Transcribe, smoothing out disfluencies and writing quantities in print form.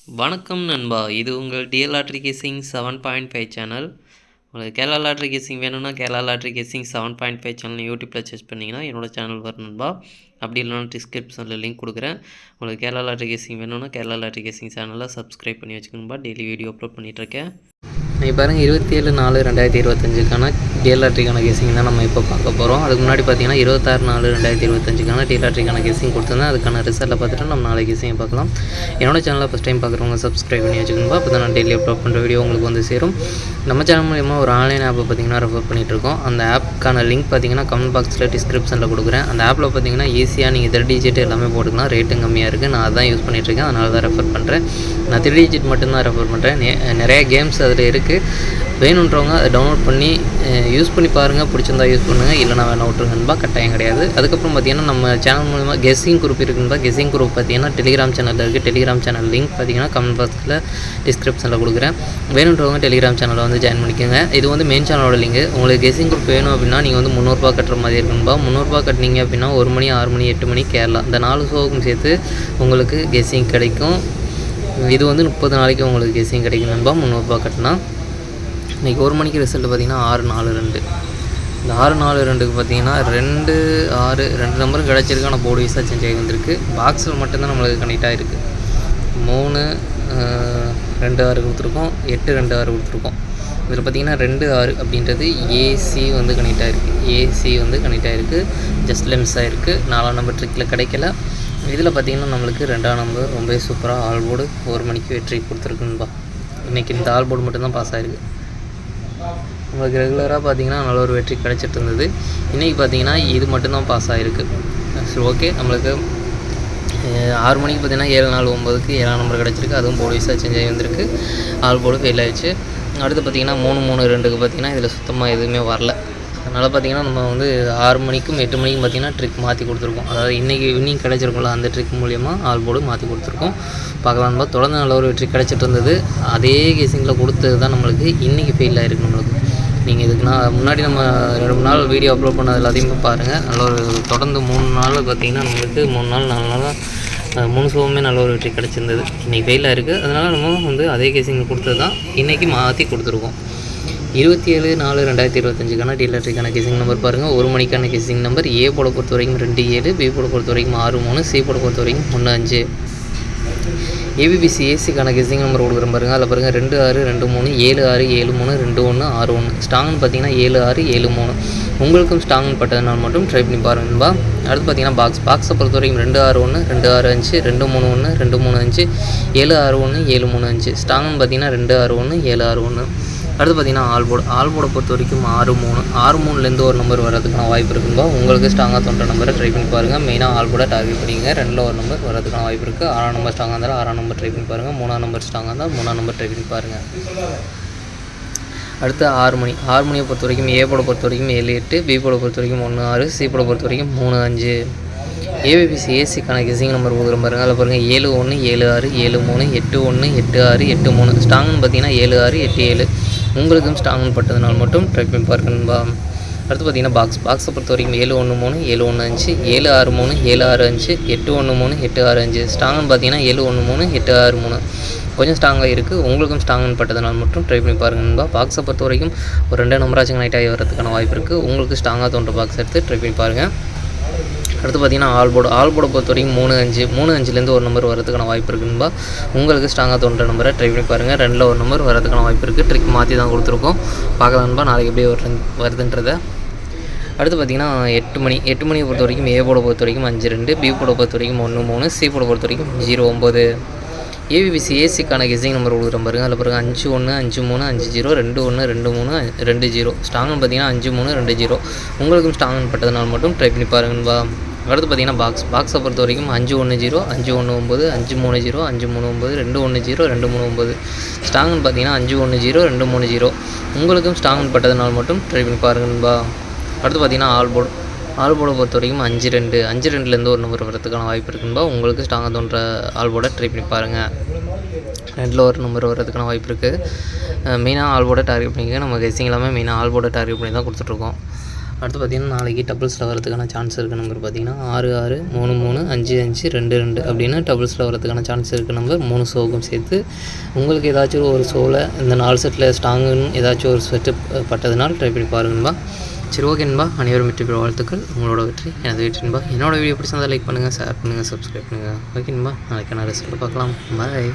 வணக்கம் நண்பா, இது உங்கள் டிஎல் லாட்ரி கெஸ்ஸிங் 7.5 சேனல். உங்களுக்கு கேரளா லாட்ரி கெஸ்ஸிங் வேணும்னா கேரளா லாட்ரி கெஸ்ஸிங் 7.5 சேனல் யூடியூப்பில் சர்ச் பண்ணிங்கன்னா என்னோட சேனல் வரும் நண்பா. அப்படி இல்லைனா டிஸ்கிரிப்ஷனில் லிங்க் கொடுக்குறேன். உங்களுக்கு கேரளா லாட்ரி கெஸ்ஸிங் வேணும்னா கேரளா லாட்ரி கெஸ்ஸிங் சேனலில் சப்ஸ்கிரைப் பண்ணி வச்சுக்கணும்பா. டெய்லி வீடியோ அப்லோட் பண்ணிகிட்ருக்கேன். நீங்கள் பாருங்கள், 27/4/2025க்கான டிஎல் லாட்ரிக்கான கெஸ்ஸிங் தான் நம்ம இப்போ பார்க்க போகிறோம். அதுக்கு முன்னாடி பார்த்தீங்கன்னா 26/4/2025க்கான டிஎல் லாட்ரிக்கான கெஸ்ஸிங் கொடுத்துருந்தேன். அதுக்கான ரிசல்ட்டை பார்த்துட்டு நம்ம நாளைக்கு கெஸ்ஸிங் பார்க்கலாம். என்னோட சேனலில் ஃபஸ்ட் டைம் பார்க்குறவங்க சப்ஸ்கிரைப் பண்ணி வச்சுக்கணும்பா. அப்போ தான் நான் டெய்லி அப்லோட் பண்ணுற வீடியோ உங்களுக்கு வந்து சேரும். நம்ம சேனல் மூலிமா ஒரு ஆன்லைன் ஆப்பை பார்த்தீங்கன்னா ரெஃபர் பண்ணிகிட்ருக்கோம். அந்த ஆப்புக்கான லிங்க் பார்த்தீங்கன்னா கமெண்ட் பாக்ஸில் டிஸ்கிரிப்ஷனில் கொடுக்குறேன். அந்த ஆப்பில் பார்த்தீங்கன்னா ஈஸியாக நீங்கள் 3 டிஜிட் எல்லாமே போட்டுக்கலாம். ரேட்டும் கம்மியாக இருக்குது. நான் அதான் யூஸ் பண்ணிகிட்ருக்கேன், அதனால தான் ரெஃபர் பண்ணுறேன். நான் 3 டிஜிட் மட்டும்தான் ரெஃபர் பண்ணுறேன். நிறைய கேம்ஸ் அதில் இருக்குது. வேணுன்றவங்க அதை டவுன்லோட் பண்ணி யூஸ் பண்ணி பாருங்கள். பிடிச்சிருந்தா யூஸ் பண்ணுங்கள், இல்லைனா வேணா விட்ருங்கன்பா. கட்டாயம் கிடையாது. அதுக்கப்புறம் பார்த்தீங்கன்னா நம்ம சேனல் மூலமாக கெஸ்ஸிங் குரூப் இருக்குன்பா. கெஸ்ஸிங் குரூப் பார்த்தீங்கன்னா டெலிகிராம் சேனலில் இருக்குது. டெலிகிராம் சேனல் லிங்க் பார்த்தீங்கன்னா கமெண்ட் பாக்ஸில் டிஸ்கிரிப்ஷனில் கொடுக்குறேன். வேணுன்றவங்க டெலிகிராம் சேனலில் வந்து ஜாயின் பண்ணிக்கோங்க. இது வந்து மெயின் சேனலோட லிங்க். உங்களுக்கு கெஸ்ஸிங் குரூப் வேணும் அப்படின்னா நீங்கள் வந்து 300 ரூபா கட்டுற மாதிரி இருக்குன்பா. 300 ரூபா கட்டினீங்க அப்படின்னா 1 மணி, 6 மணி, 8 மணி கேரளா இந்த 4 ஷோவுக்கும் சேர்த்து உங்களுக்கு கெஸ்ஸிங் கிடைக்கும். இது வந்து 30 நாளைக்கு உங்களுக்கு கெஸ்ஸிங் கிடைக்கும் நண்பா. 300 ரூபா கட்டினா இன்றைக்கி 1 மணிக்கு ரிசல்ட் பார்த்திங்கன்னா 6-4-2. இந்த 6-4-2க்கு பார்த்தீங்கன்னா 2-6 நம்பரும் கிடச்சிருக்கு. ஆனால் போர்டு வைஸாக சேஞ்ச் ஆகி வந்திருக்கு. பாக்ஸில் மட்டும்தான் நம்மளுக்கு கனெக்ட் ஆகிருக்கு. 3-2-6 கொடுத்துருக்கோம், 8-2-6 கொடுத்துருக்கோம். இதில் பார்த்திங்கன்னா 2-6 அப்படின்றது ஏசி வந்து கனெக்ட் ஆகிருக்கு. ஏசி வந்து கனெக்ட் ஆகிருக்கு, ஜஸ்ட் லெம்ஸ் ஆகிருக்கு. 4ஆம் நம்பர் ட்ரிக்கில் கிடைக்கல. இதில் பார்த்திங்கன்னா நம்மளுக்கு 2ஆம் நம்பர் ரொம்பவே சூப்பராக ஆல் போர்டு 1 மணிக்கு வெற்றி கொடுத்துருக்குன்பா. இன்றைக்கி இந்த ஆல் போர்டு மட்டும்தான் பாஸ் ஆகிருக்கு. உங்களுக்கு ரெகுலராக பார்த்தீங்கன்னா நல்ல ஒரு வெற்றி கிடச்சிட்டு இருந்தது. இன்றைக்கி பார்த்தீங்கன்னா இது மட்டும்தான் பாஸ் ஆகிருக்கு. சரி, ஓகே. நம்மளுக்கு 6 மணிக்கு பார்த்தீங்கன்னா 7-4-9க்கு 7ஆம் நம்பர் கிடச்சிருக்கு. அதுவும் போர்டு வைஸாக சேஞ்ச் ஆகி வந்திருக்கு. ஆல் போர்டு ஃபெயில் ஆகிடுச்சு. அடுத்து பார்த்திங்கன்னா 3-3-2க்கு பார்த்திங்கன்னா இதில் சுத்தமாக எதுவுமே வரல. அதனால் பார்த்திங்கன்னா நம்ம வந்து 6 மணிக்கும் 8 மணிக்கும் பார்த்திங்கன்னா ட்ரிக் மாற்றி கொடுத்துருக்கோம். அதாவது இன்றைக்கி கிடச்சிருக்கோம்ல, அந்த ட்ரிக் மூலிமா ஆல் போர்டு மாற்றி கொடுத்துருக்கோம். பார்க்கலாம்பா. தொடர்ந்து நல்ல ஒரு வெற்றி கிடச்சிட்டு இருந்தது. அதே கேசிங்கில் கொடுத்தது தான் நம்மளுக்கு இன்றைக்கி ஃபெயில் ஆகிருக்கு. நம்மளுக்கு நீங்கள் இதுக்கு முன்னாடி நம்ம 2-3 நாள் வீடியோ அப்லோட் பண்ணது எல்லாத்தையுமே பாருங்கள். நல்ல ஒரு தொடர்ந்து 3 நாள் பார்த்திங்கன்னா நம்மளுக்கு 3 நாள் 4 நாளாக 3 ஷோவுமே நல்ல ஒரு வெற்றி கிடச்சிருந்தது. இன்றைக்கி ஃபெயில் ஆகிருக்கு. அதனால் நம்ம வந்து அதே கேசிங்கில் கொடுத்தது தான் இன்றைக்கி மாற்றி கொடுத்துருக்கோம். 27/4/2025க்கான டிஎல் லாட்ரிக்கான கெஸ்ஸிங் நம்பர் பாருங்கள். 1 மணிக்கான கெஸ்ஸிங் நம்பர். ஏ போட பொறுத்த வரைக்கும் 2-7, பி போட பொறுத்த வரைக்கும் 6-3, சி போட பொறுத்த வரைக்கும் 3-5. ஏபிபிசி ஏசிக்கான கெஸ்ஸிங் நம்பர் கொடுக்குறேன் பாருங்கள். அதில் பாருங்கள் 2-6-2-3, 7-6-7-3, 2-1, 6-1. ஸ்ட்ராங்னு பார்த்தீங்கன்னா 7-6-7-3. உங்களுக்கும் ஸ்ட்ராங்னு பட்டதுனால மட்டும் ட்ரை பண்ணி பாருங்கன்பா. அடுத்து பார்த்தீங்கன்னா பாக்ஸை பொறுத்த வரைக்கும் 2-6-1, 2-6-5, 2-3-1, 2-3-5, 7-6-1, 7-3-5. ஸ்ட்ராங்னு பார்த்தீங்கன்னா 2-6-1, 7-6-1. அடுத்து பார்த்திங்கன்னா ஆல் போர்டை பொறுத்த வரைக்கும் 6-3. 6-3லேருந்து ஒரு நம்பர் வரதுக்கான வாய்ப்பு இருக்குன்பா. உங்களுக்கு ஸ்ட்ராங்காக தோன்ற நம்பரை ட்ரை பண்ணி பாருங்கள். மெயினாக ஆல் போர்டை டார்கெட் பண்ணிங்க. 2ல் ஒரு நம்பர் வரதுக்கான வாய்ப்பு இருக்குது. 6ஆம் நம்பர் ஸ்ட்ராங்காக இருந்தாலும் 6ஆம் நம்பர் ட்ரை பண்ணி பாருங்கள். 3ஆம் நம்பர் ஸ்ட்ராங்காக இருந்தால் 3ஆம் நம்பர் ட்ரை பண்ணி பாருங்கள். அடுத்து 6 மணியை பொறுத்த வரைக்கும் ஏ போட பொறுத்த வரைக்கும் 7-8, பி போட பொறுத்த வரைக்கும் 1-6, சி போட பொறுத்த வரைக்கும் 3-5. ஏபிபிசி ஏசிக்கான கெஸ்ஸிங் நம்பர் கொடுக்குற பாருங்கள். அதில் பாருங்கள் 7-1, 7-6, 7-3, 8-1, 8-6, 8-3. ஸ்ட்ராங்னு பார்த்தீங்கன்னா 7-6-8-7. உங்களுக்கும் ஸ்ட்ராங்னு பட்டதுனால மட்டும் ட்ரை பண்ணி பார்க்கணும்பா. அடுத்து பார்த்தீங்கன்னா பாக்ஸை பொறுத்த வரைக்கும் 7-1-3, 7-1-5, 7-6-3, 7-6-5, 8-1-3, 8-6-5. ஸ்ட்ராங்னு பார்த்தீங்கன்னா 7-1-3, 8-6-3. கொஞ்சம் ஸ்ட்ராங்காக இருக்குது. உங்களுக்கும் ஸ்ட்ராங்னு பட்டதுனால மட்டும் ட்ரை பண்ணி பாருங்கன்பா. பாக்ஸை பொறுத்த வரைக்கும் ஒரு 2 நம்பராச்சும் நைட் ஆகி வரதுக்கான வாய்ப்பு இருக்குது. உங்களுக்கு ஸ்ட்ராங்காக தோன்ற பாக்ஸ் எடுத்து ட்ரை பண்ணி பாருங்கள். அடுத்து பார்த்திங்கன்னா ஆல் போர்டை பொறுத்த வரைக்கும் 3-5. 3-5லேருந்து ஒரு நம்பர் வரதுக்கான வாய்ப்பு இருக்குன்பா. உங்களுக்கு ஸ்ட்ராங்காக தோன்ற நம்பரை ட்ரை பண்ணி பாருங்கள். 2ல் ஒரு நம்பர் வரதுக்கான வாய்ப்பு இருக்குது. ட்ரிக் மாற்றி தான் கொடுத்துருக்கோம். பார்க்கலான்பா நாளைக்கு எப்படி வருதுன்றதை. அடுத்து பார்த்திங்கன்னா 8 மணியை பொறுத்த வரைக்கும் ஏ போட பொறுத்த வரைக்கும் 5-2, பி போட பொறுத்த வரைக்கும் 1-3, சி போட பொறுத்த வரைக்கும் 0-9. ஏபிபிசி ஏசிக்கான கெஸ்ஸிங் நம்பர் கொடுக்குறேன் பாருங்கள். அதில் பாருங்கள் 5-1, 5-3, 5-0, 2-1, 2-3, 2-0. ஸ்ட்ராங்னு பார்த்தீங்கன்னா 5-3, 2-0. உங்களுக்கும் ஸ்ட்ராங்னு பட்டதுனால மட்டும் ட்ரை பண்ணி பாருங்கன்பா. அடுத்து பார்த்தீங்கன்னா பாக்ஸை பொறுத்த வரைக்கும் 5-1-0, 5-1-9, 5-3-0, 5-3-9, 2-1-0, 2-3-9. ஸ்ட்ராங்னு பார்த்தீங்கன்னா 5-1-0, 2-3-0. உங்களுக்கும் ஸ்ட்ராங்னு பட்டதுனால மட்டும் ட்ரை பண்ணி பாருங்கன்பா. அடுத்து பார்த்தீங்கன்னா ஆல் போர்டை பொறுத்த வரைக்கும் 5-2. 5-2லேருந்து ஒரு நம்பர் வரதுக்கான வாய்ப்பு இருக்குன்பா. உங்களுக்கு ஸ்ட்ராங்காக தோன்ற ஆல் போர்டை ட்ரை பண்ணி பாருங்கள். 2ல் ஒரு நம்பர் வரதுக்கான வாய்ப்பு இருக்குது. மெயினாக ஆல் போர்டை டார்கெட் பண்ணிக்க. நம்ம கெஸ்ஸிங் எல்லாமே மெயினாக ஆல் போர்டை டார்கெட் பண்ணி தான் கொடுத்துட்ருக்கோம். அடுத்து பார்த்திங்கன்னா நாளைக்கு டபுள்ஸில் வரதுக்கான சான்ஸ் இருக்க நம்பர் பார்த்திங்கன்னா 6 6 3 3 5 5 2 2 அப்படின்னு டபுள்ஸில் வரதுக்கான சான்ஸ் இருக்க நம்பர் 3 ஷோக்கும் சேர்த்து. உங்களுக்கு ஏதாச்சும் ஒரு ஷோவில் இந்த 4 செட்டில் ஸ்ட்ராங்குன்னு ஏதாச்சும் ஒரு செட்டு பட்டதுனால் ட்ரை பண்ணி பாருங்கன்பா. சரி ஓகேன்பா, அனைவரும் வெற்றி பெற வாழ்த்துக்கள். உங்களோட வெற்றி எனது வெற்றின்பா. என்னோடய வீடியோ பிடிச்சிருந்தால் லைக் பண்ணுங்கள், ஷேர் பண்ணுங்கள், சப்ஸ்கிரைப் பண்ணுங்கள். ஓகேன்பா, நாளைக்கான ரிசல்ட் பார்க்கலாம். பாய்.